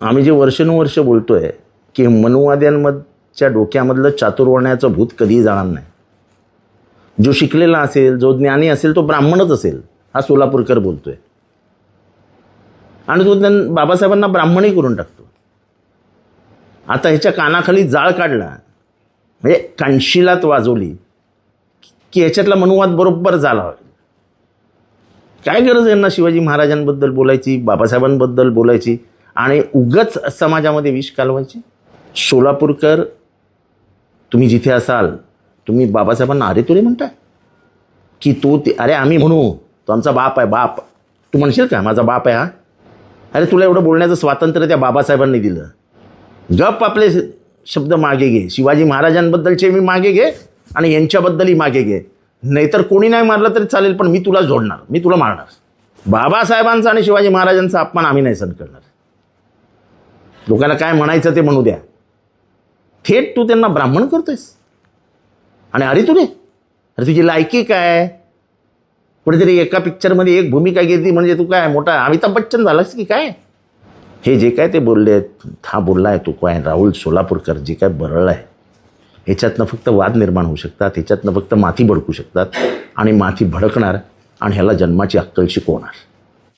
आम्ही जे वर्षानुवर्ष बोलतोय की मनुवाद्यांच्या डोक्यामधलं चातुर्वर्ण्याचं भूत कधीही जाणार नाही. जो शिकलेला असेल, जो ज्ञानी असेल, तो ब्राह्मणच असेल, हा सोलापूरकर बोलतोय. आणि तो बाबासाहेबांना ब्राह्मणही करून टाकतो. आता ह्याच्या कानाखाली जाळ काढला, म्हणजे कानशिलात वाजवली की ह्याच्यातला मनुवाद बरोबर झाला. काय गरज आहे यांना शिवाजी महाराजांबद्दल बोलायची, बाबासाहेबांबद्दल बोलायची आणि उगच समाजामध्ये विष कालवायची. सोलापूरकर, तुम्ही जिथे असाल, तुम्ही बाबासाहेबांना अरे तुरे म्हणताय की तो ते, अरे आम्ही म्हणू तो आमचा बाप आहे. बाप तू म्हणशील का माझा बाप आहे हा? अरे तुला एवढं बोलण्याचं स्वातंत्र्य त्या बाबासाहेबांनी दिलं. गप आपले शब्द मागे घे. शिवाजी महाराजांबद्दलचे मी मागे घे आणि यांच्याबद्दलही मागे घे. नाहीतर कोणी नाही मारलं तरी चालेल, पण मी तुला जोडणार, मी तुला मारणार. बाबासाहेबांचा आणि शिवाजी महाराजांचा अपमान आम्ही नाही सहन करणार. लोकांना काय म्हणायचं ते म्हणू द्या. थेट तू त्यांना ब्राह्मण करतोयस आणि अरे तुरे, अरे तुझी लायकी काय? कुठेतरी एका पिक्चरमध्ये एक भूमिका घेतली म्हणजे तू काय मोठा अमिताभ बच्चन झालास की काय? हे जे काय ते बोलले, हा बोलला आहे तो काय राहुल सोलापूरकर, जे काय बरळलं आहे, ह्याच्यातनं फक्त वाद निर्माण होऊ शकतात, ह्याच्यातनं फक्त माथी भडकू शकतात आणि माथी भडकणार आणि ह्याला जन्माची अक्कल शिकवणार.